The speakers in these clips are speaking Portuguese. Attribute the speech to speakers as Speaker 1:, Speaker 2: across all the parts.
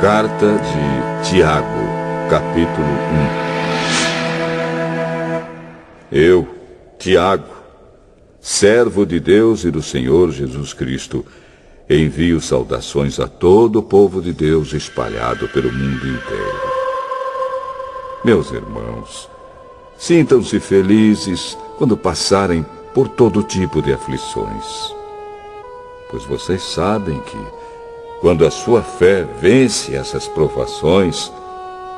Speaker 1: Carta de Tiago, capítulo 1. Eu, Tiago, servo de Deus e do Senhor Jesus Cristo, envio saudações a todo o povo de Deus espalhado pelo mundo inteiro. Meus irmãos, sintam-se felizes quando passarem por todo tipo de aflições, pois vocês sabem que, quando a sua fé vence essas provações,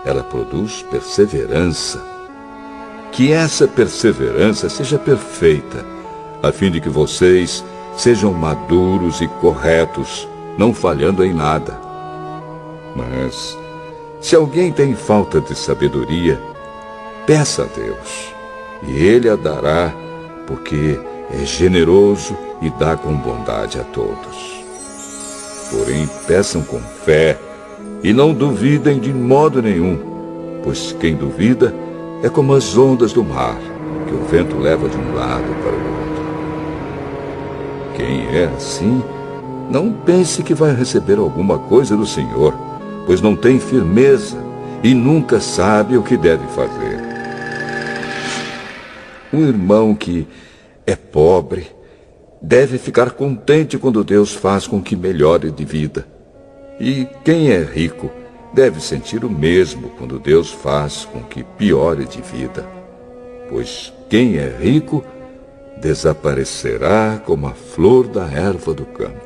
Speaker 1: ela produz perseverança. Que essa perseverança seja perfeita, a fim de que vocês sejam maduros e corretos, não falhando em nada. Mas, se alguém tem falta de sabedoria, peça a Deus, e Ele a dará, porque é generoso e dá com bondade a todos. Porém, peçam com fé e não duvidem de modo nenhum, pois quem duvida é como as ondas do mar, que o vento leva de um lado para o outro. Quem é assim, não pense que vai receber alguma coisa do Senhor, pois não tem firmeza e nunca sabe o que deve fazer. Um irmão que é pobre deve ficar contente quando Deus faz com que melhore de vida. E quem é rico deve sentir o mesmo quando Deus faz com que piore de vida. Pois quem é rico desaparecerá como a flor da erva do campo.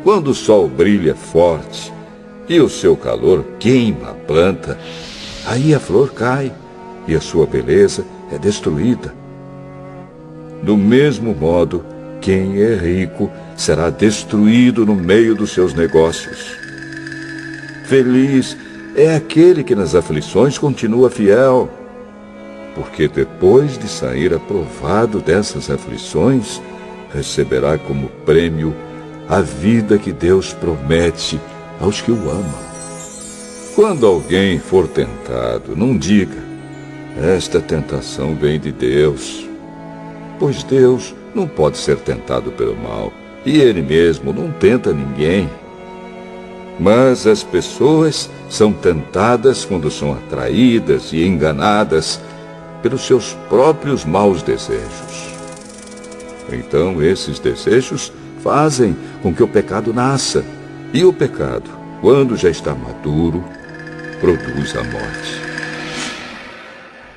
Speaker 1: Quando o sol brilha forte e o seu calor queima a planta, aí a flor cai e a sua beleza é destruída. Do mesmo modo, quem é rico será destruído no meio dos seus negócios. Feliz é aquele que nas aflições continua fiel, porque depois de sair aprovado dessas aflições, receberá como prêmio a vida que Deus promete aos que o amam. Quando alguém for tentado, não diga: esta tentação vem de Deus. Pois Deus não pode ser tentado pelo mal, e Ele mesmo não tenta ninguém. Mas as pessoas são tentadas quando são atraídas e enganadas pelos seus próprios maus desejos. Então esses desejos fazem com que o pecado nasça, e o pecado, quando já está maduro, produz a morte.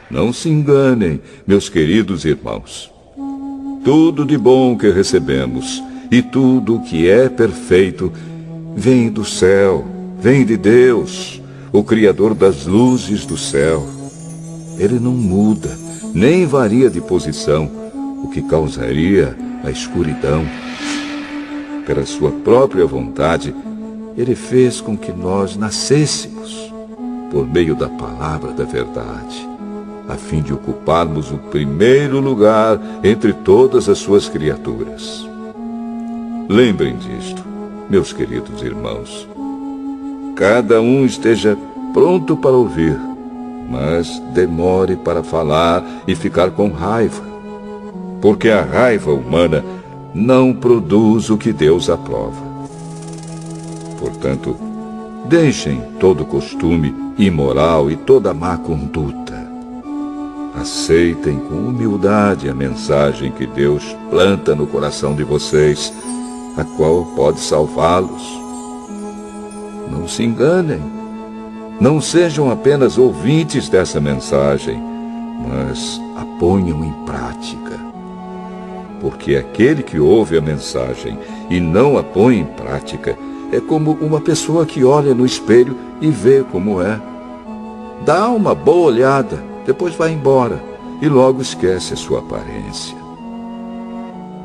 Speaker 1: Não se enganem, meus queridos irmãos. Tudo de bom que recebemos e tudo que é perfeito vem do céu, vem de Deus, o Criador das luzes do céu. Ele não muda, nem varia de posição, o que causaria a escuridão. Pela sua própria vontade, Ele fez com que nós nascêssemos por meio da palavra da verdade, a fim de ocuparmos o primeiro lugar entre todas as suas criaturas. Lembrem disto, meus queridos irmãos. Cada um esteja pronto para ouvir, mas demore para falar e ficar com raiva, porque a raiva humana não produz o que Deus aprova. Portanto, deixem todo costume imoral e toda má conduta. Aceitem com humildade a mensagem que Deus planta no coração de vocês, a qual pode salvá-los. Não se enganem. Não sejam apenas ouvintes dessa mensagem, mas a ponham em prática. Porque aquele que ouve a mensagem e não a põe em prática é como uma pessoa que olha no espelho e vê como é. Dá uma boa olhada, depois vai embora e logo esquece a sua aparência.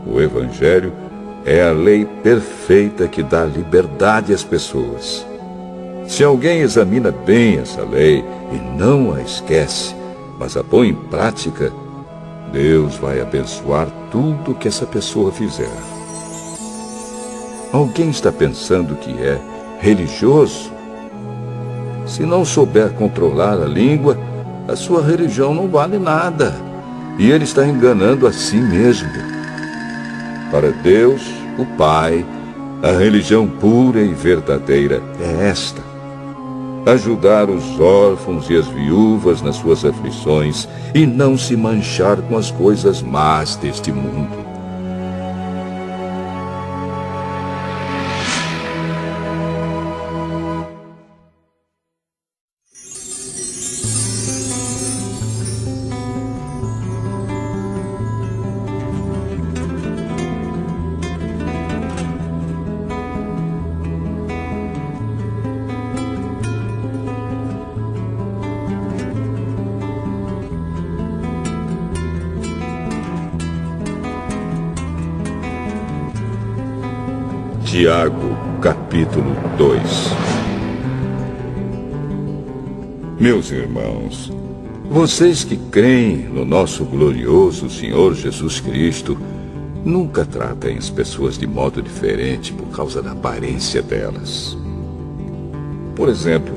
Speaker 1: O Evangelho é a lei perfeita que dá liberdade às pessoas. Se alguém examina bem essa lei e não a esquece, mas a põe em prática, Deus vai abençoar tudo que essa pessoa fizer. Alguém está pensando que é religioso? Se não souber controlar a língua, a sua religião não vale nada, e ele está enganando a si mesmo. Para Deus, o Pai, A religião pura e verdadeira é esta: ajudar os órfãos e as viúvas nas suas aflições e não se manchar com as coisas más deste mundo. Tiago, capítulo 2. Meus irmãos, vocês que creem no nosso glorioso Senhor Jesus Cristo, nunca tratem as pessoas de modo diferente por causa da aparência delas. Por exemplo,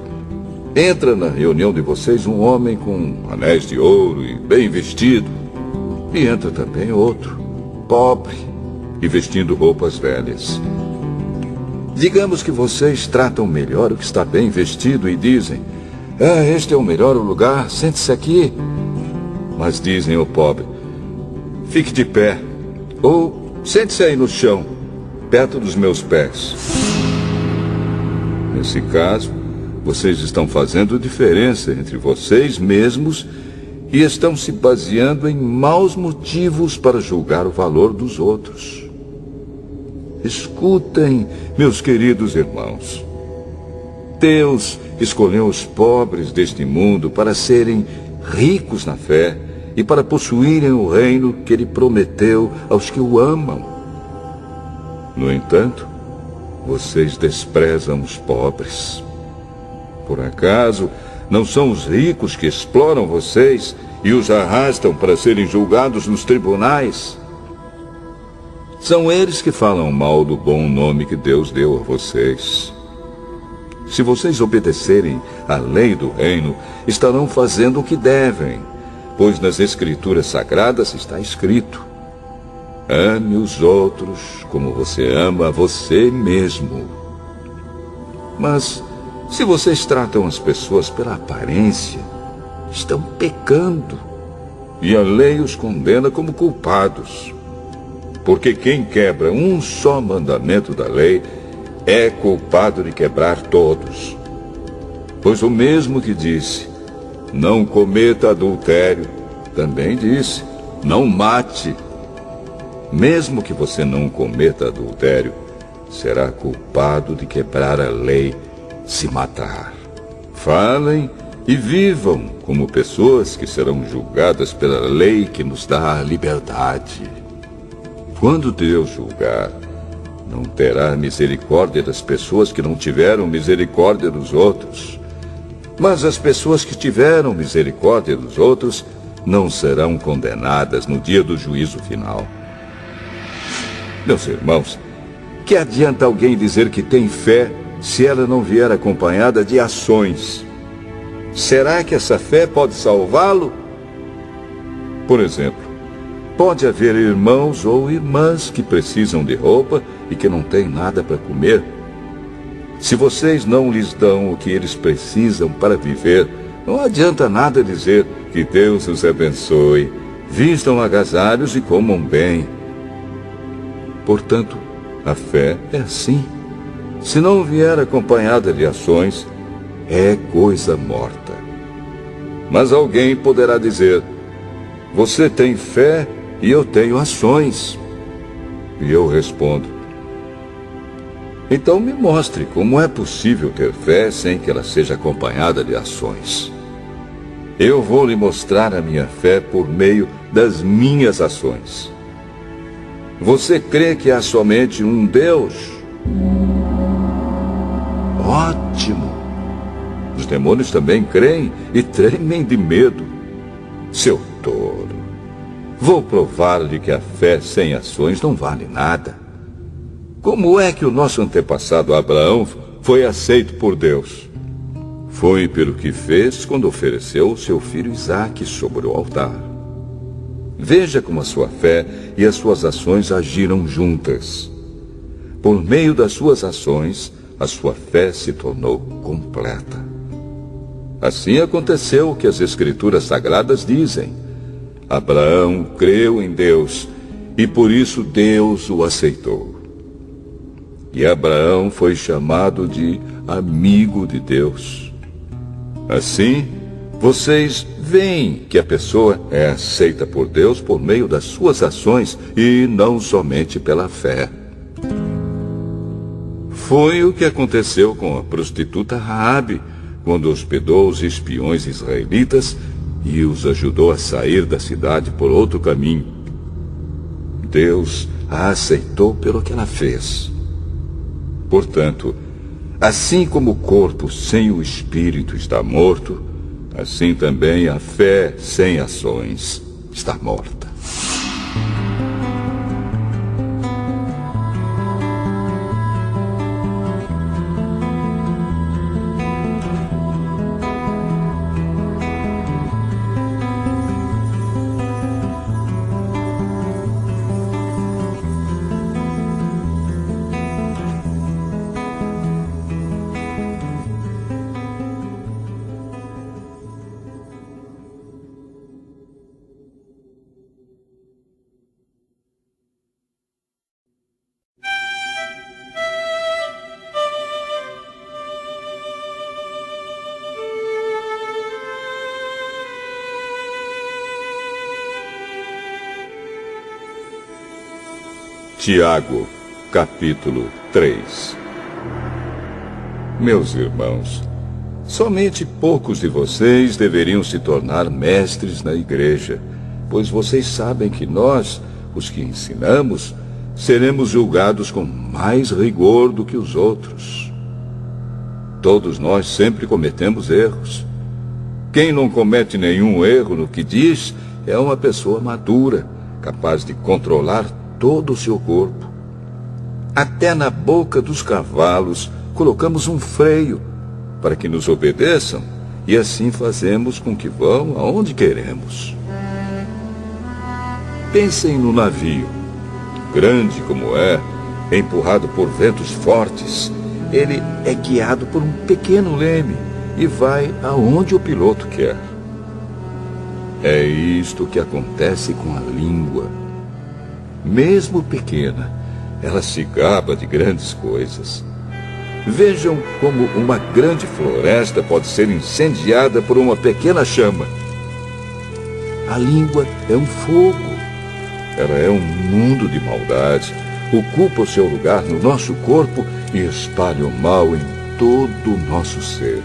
Speaker 1: entra na reunião de vocês um homem com anéis de ouro e bem vestido, e entra também outro, pobre e vestindo roupas velhas. Digamos que vocês tratam melhor o que está bem vestido e dizem: este é o melhor lugar, sente-se aqui. Mas dizem ao pobre: fique de pé, ou sente-se aí no chão, perto dos meus pés. Nesse caso, vocês estão fazendo diferença entre vocês mesmos e estão se baseando em maus motivos para julgar o valor dos outros. Escutem, meus queridos irmãos. Deus escolheu os pobres deste mundo para serem ricos na fé e para possuírem o reino que Ele prometeu aos que o amam. No entanto, vocês desprezam os pobres. Por acaso, não são os ricos que exploram vocês e os arrastam para serem julgados nos tribunais? São eles que falam mal do bom nome que Deus deu a vocês. Se vocês obedecerem à lei do reino, estarão fazendo o que devem, pois nas Escrituras Sagradas está escrito: ame os outros como você ama a você mesmo. Mas, se vocês tratam as pessoas pela aparência, estão pecando, e a lei os condena como culpados. Porque quem quebra um só mandamento da lei é culpado de quebrar todos. Pois o mesmo que disse: não cometa adultério, também disse: não mate. Mesmo que você não cometa adultério, será culpado de quebrar a lei se matar. Falem e vivam como pessoas que serão julgadas pela lei que nos dá a liberdade. Quando Deus julgar, não terá misericórdia das pessoas que não tiveram misericórdia dos outros. Mas as pessoas que tiveram misericórdia dos outros não serão condenadas no dia do juízo final. Meus irmãos, que adianta alguém dizer que tem fé se ela não vier acompanhada de ações? Será que essa fé pode salvá-lo? Por exemplo, pode haver irmãos ou irmãs que precisam de roupa e que não têm nada para comer. Se vocês não lhes dão o que eles precisam para viver, não adianta nada dizer que Deus os abençoe, vistam agasalhos e comam bem. Portanto, a fé é assim. Se não vier acompanhada de ações, é coisa morta. Mas alguém poderá dizer: você tem fé e eu tenho ações. E eu respondo: então me mostre como é possível ter fé sem que ela seja acompanhada de ações. Eu vou lhe mostrar a minha fé por meio das minhas ações. Você crê que há somente um Deus? Ótimo! Os demônios também creem e tremem de medo. Seu tolo! Vou provar-lhe que a fé sem ações não vale nada. Como é que o nosso antepassado Abraão foi aceito por Deus? Foi pelo que fez quando ofereceu o seu filho Isaque sobre o altar. Veja como a sua fé e as suas ações agiram juntas. Por meio das suas ações, a sua fé se tornou completa. Assim aconteceu o que as Escrituras Sagradas dizem. Abraão creu em Deus e por isso Deus o aceitou. E Abraão foi chamado de amigo de Deus. Assim, vocês veem que a pessoa é aceita por Deus por meio das suas ações e não somente pela fé. Foi o que aconteceu com a prostituta Raabe, quando hospedou os espiões israelitas e os ajudou a sair da cidade por outro caminho. Deus a aceitou pelo que ela fez. Portanto, assim como o corpo sem o espírito está morto, assim também a fé sem ações está morta. Tiago, capítulo 3. Meus irmãos, somente poucos de vocês deveriam se tornar mestres na igreja, pois vocês sabem que nós, os que ensinamos, seremos julgados com mais rigor do que os outros. Todos nós sempre cometemos erros. Quem não comete nenhum erro no que diz é uma pessoa madura, capaz de controlar todo o seu corpo. Até na boca dos cavalos colocamos um freio para que nos obedeçam e assim fazemos com que vão aonde queremos. Pensem no navio. Grande como é, empurrado por ventos fortes, ele é guiado por um pequeno leme e vai aonde o piloto quer. É isto que acontece com a língua. Mesmo pequena, ela se gaba de grandes coisas. Vejam como uma grande floresta pode ser incendiada por uma pequena chama. A língua é um fogo. Ela é um mundo de maldade, ocupa o seu lugar no nosso corpo e espalha o mal em todo o nosso ser.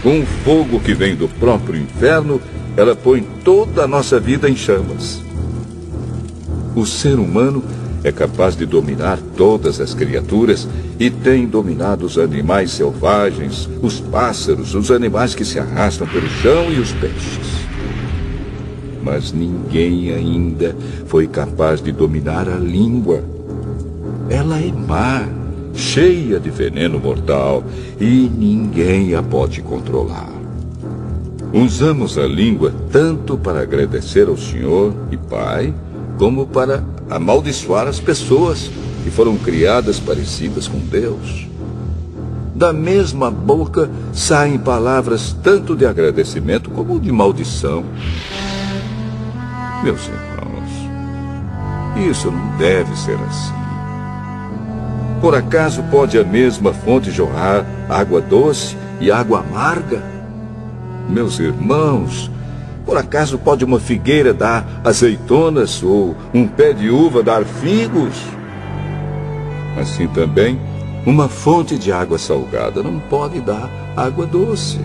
Speaker 1: Com um fogo que vem do próprio inferno, ela põe toda a nossa vida em chamas. O ser humano é capaz de dominar todas as criaturas e tem dominado os animais selvagens, os pássaros, os animais que se arrastam pelo chão e os peixes. Mas ninguém ainda foi capaz de dominar a língua. Ela é má, cheia de veneno mortal e ninguém a pode controlar. Usamos a língua tanto para agradecer ao Senhor e Pai, como para amaldiçoar as pessoas que foram criadas parecidas com Deus. Da mesma boca saem palavras tanto de agradecimento como de maldição. Meus irmãos, isso não deve ser assim. Por acaso pode a mesma fonte jorrar água doce e água amarga? Meus irmãos, por acaso pode uma figueira dar azeitonas ou um pé de uva dar figos? Assim também, uma fonte de água salgada não pode dar água doce.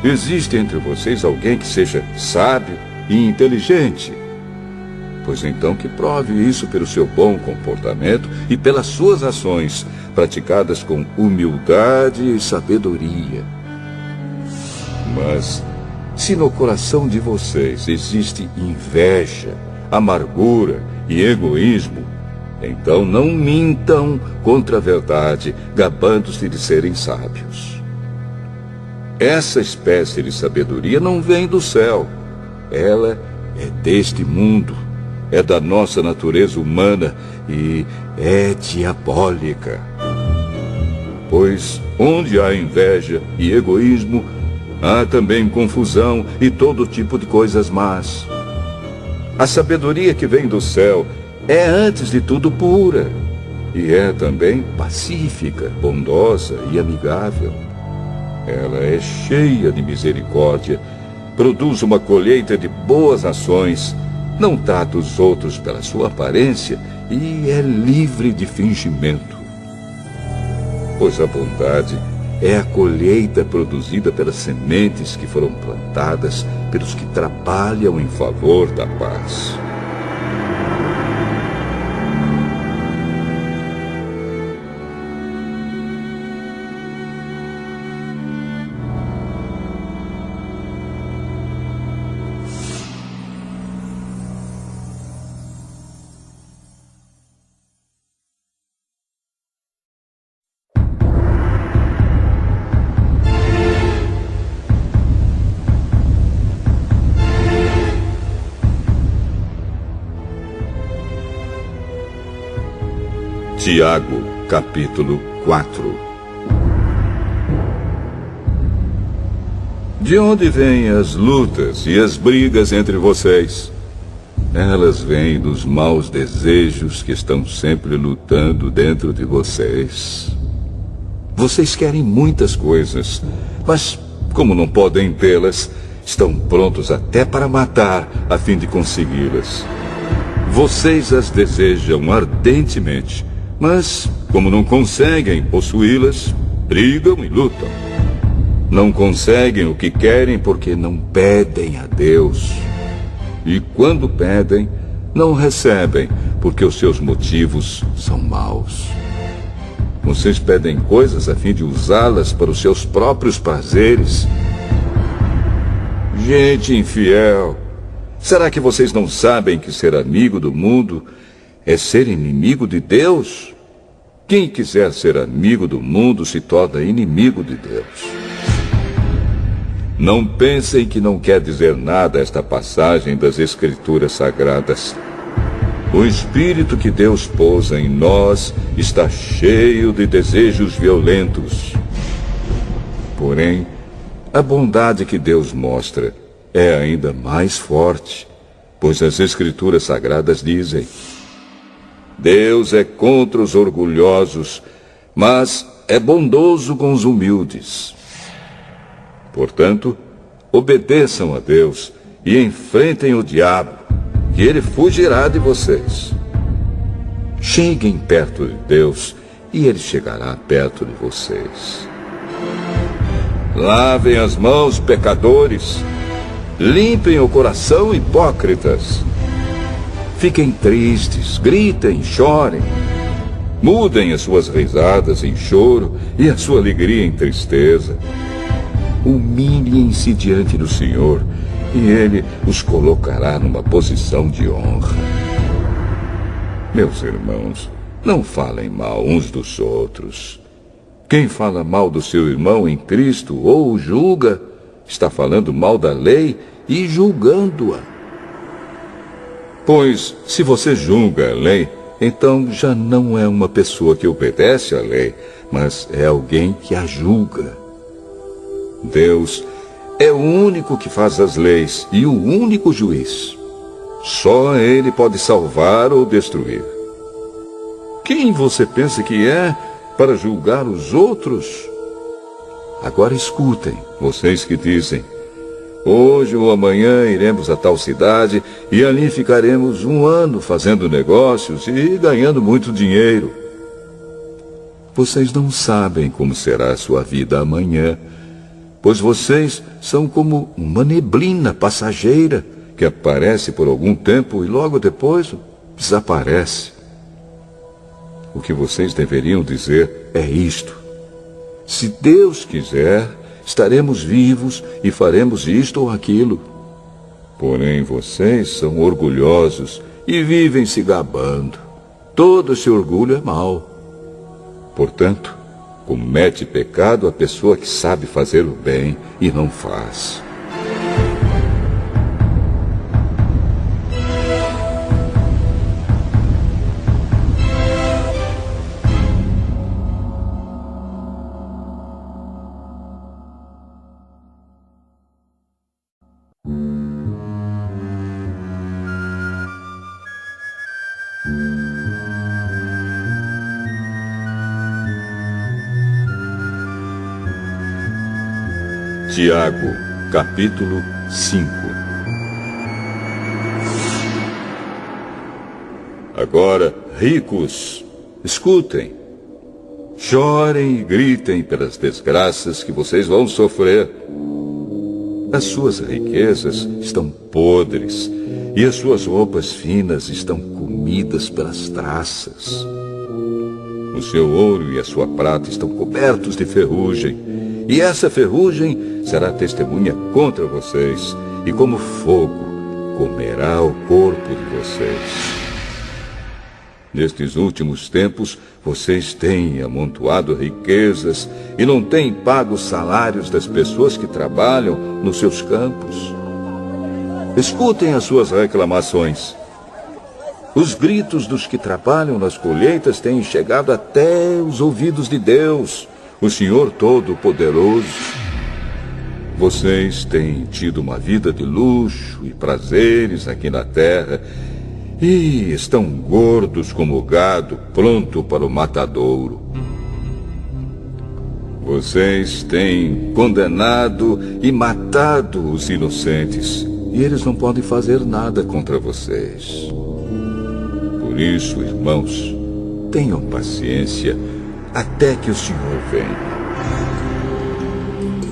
Speaker 1: Existe entre vocês alguém que seja sábio e inteligente? Pois então que prove isso pelo seu bom comportamento e pelas suas ações, praticadas com humildade e sabedoria. Mas se no coração de vocês existe inveja, amargura e egoísmo, então não mintam contra a verdade, gabando-se de serem sábios. Essa espécie de sabedoria não vem do céu. Ela é deste mundo é da nossa natureza humana e é diabólica. Pois onde há inveja e egoísmo, há também confusão e todo tipo de coisas más. A sabedoria que vem do céu é, antes de tudo, pura, e é também pacífica, bondosa e amigável. Ela é cheia de misericórdia, produz uma colheita de boas ações, não trata os outros pela sua aparência e é livre de fingimento. Pois a bondade é a colheita produzida pelas sementes que foram plantadas pelos que trabalham em favor da paz. Tiago, capítulo 4. De onde vêm as lutas e as brigas entre vocês? Elas vêm dos maus desejos que estão sempre lutando dentro de vocês. Vocês querem muitas coisas, mas como não podem tê-las, estão prontos até para matar a fim de consegui-las. Vocês as desejam ardentemente, mas, como não conseguem possuí-las, brigam e lutam. Não conseguem o que querem porque não pedem a Deus. E quando pedem, não recebem porque os seus motivos são maus. Vocês pedem coisas a fim de usá-las para os seus próprios prazeres. Gente infiel, será que vocês não sabem que ser amigo do mundo é ser inimigo de Deus? Quem quiser ser amigo do mundo se torna inimigo de Deus. Não pensem que não quer dizer nada esta passagem das Escrituras Sagradas. O Espírito que Deus pôs em nós está cheio de desejos violentos. Porém, a bondade que Deus mostra é ainda mais forte, pois as Escrituras Sagradas dizem: Deus é contra os orgulhosos, mas é bondoso com os humildes. Portanto, obedeçam a Deus e enfrentem o diabo, que ele fugirá de vocês. Cheguem perto de Deus e ele chegará perto de vocês. Lavem as mãos, pecadores. Limpem o coração, hipócritas. Fiquem tristes, gritem, chorem. Mudem as suas risadas em choro e a sua alegria em tristeza. Humilhem-se diante do Senhor e Ele os colocará numa posição de honra. Meus irmãos, não falem mal uns dos outros. Quem fala mal do seu irmão em Cristo ou o julga, está falando mal da lei e julgando-a. Pois, se você julga a lei, então já não é uma pessoa que obedece à lei, mas é alguém que a julga. Deus é o único que faz as leis e o único juiz. Só Ele pode salvar ou destruir. Quem você pensa que é para julgar os outros? Agora escutem, vocês que dizem: hoje ou amanhã iremos a tal cidade e ali ficaremos 1 ano fazendo negócios e ganhando muito dinheiro. Vocês não sabem como será a sua vida amanhã, pois vocês são como uma neblina passageira que aparece por algum tempo e logo depois desaparece. O que vocês deveriam dizer é isto: se Deus quiser, estaremos vivos e faremos isto ou aquilo. Porém, vocês são orgulhosos e vivem se gabando. Todo esse orgulho é mau. Portanto, comete pecado a pessoa que sabe fazer o bem e não faz. Tiago, capítulo 5. Agora, ricos, escutem. Chorem e gritem pelas desgraças que vocês vão sofrer. As suas riquezas estão podres e as suas roupas finas estão comidas pelas traças. O seu ouro e a sua prata estão cobertos de ferrugem, e essa ferrugem será testemunha contra vocês, e como fogo comerá o corpo de vocês. Nestes últimos tempos, vocês têm amontoado riquezas e não têm pago os salários das pessoas que trabalham nos seus campos. Escutem as suas reclamações. Os gritos dos que trabalham nas colheitas têm chegado até os ouvidos de Deus, o Senhor Todo-Poderoso. Vocês têm tido uma vida de luxo e prazeres aqui na terra, e estão gordos como gado, pronto para o matadouro. Vocês têm condenado e matado os inocentes, e eles não podem fazer nada contra vocês. Por isso, irmãos, tenham paciência até que o Senhor venha.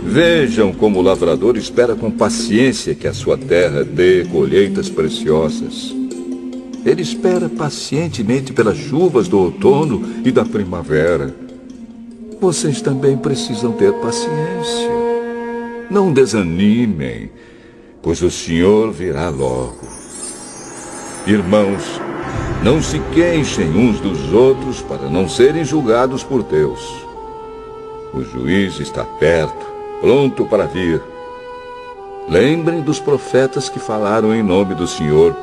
Speaker 1: Vejam como o lavrador espera com paciência que a sua terra dê colheitas preciosas. Ele espera pacientemente pelas chuvas do outono e da primavera. Vocês também precisam ter paciência. Não desanimem, pois o Senhor virá logo. Irmãos, não se queixem uns dos outros para não serem julgados por Deus. O juiz está perto, pronto para vir. Lembrem dos profetas que falaram em nome do Senhor,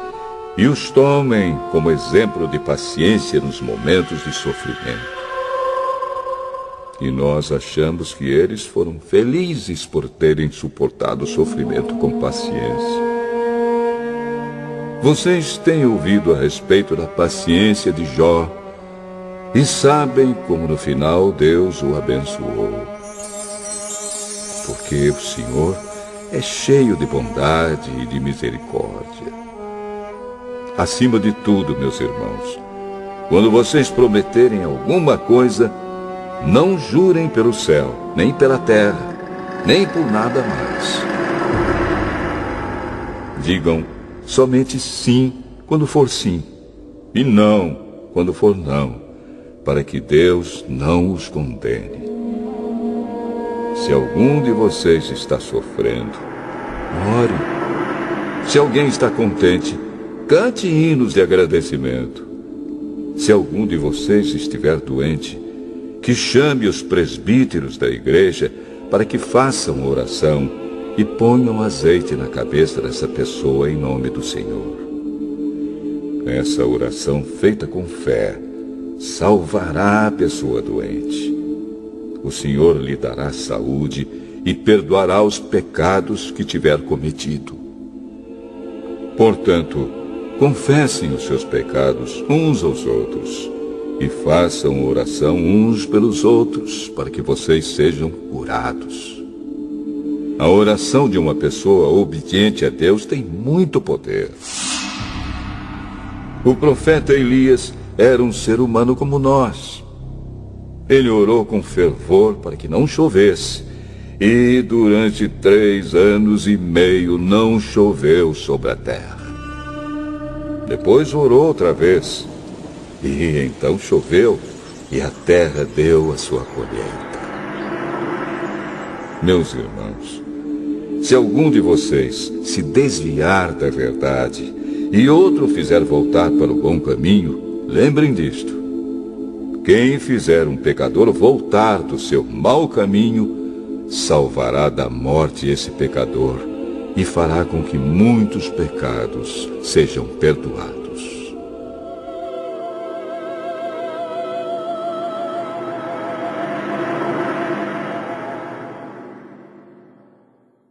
Speaker 1: e os tomem como exemplo de paciência nos momentos de sofrimento. E nós achamos que eles foram felizes por terem suportado o sofrimento com paciência. Vocês têm ouvido a respeito da paciência de Jó e sabem como no final Deus o abençoou. Porque o Senhor é cheio de bondade e de misericórdia. Acima de tudo, meus irmãos, quando vocês prometerem alguma coisa, não jurem pelo céu, nem pela terra, nem por nada mais. Digam somente sim quando for sim, e não quando for não, para que Deus não os condene. Se algum de vocês está sofrendo, ore. Se alguém está contente, cante hinos de agradecimento. Se algum de vocês estiver doente, que chame os presbíteros da igreja para que façam oração e ponham azeite na cabeça dessa pessoa em nome do Senhor. Essa oração feita com fé salvará a pessoa doente. O Senhor lhe dará saúde e perdoará os pecados que tiver cometido. Portanto, confessem os seus pecados uns aos outros e façam oração uns pelos outros para que vocês sejam curados. A oração de uma pessoa obediente a Deus tem muito poder. O profeta Elias era um ser humano como nós. Ele orou com fervor para que não chovesse, e durante 3 anos e meio não choveu sobre a terra. Depois orou outra vez, e então choveu, e a terra deu a sua colheita. Meus irmãos, se algum de vocês se desviar da verdade e outro fizer voltar para o bom caminho, lembrem disto. Quem fizer um pecador voltar do seu mau caminho, salvará da morte esse pecador e fará com que muitos pecados sejam perdoados.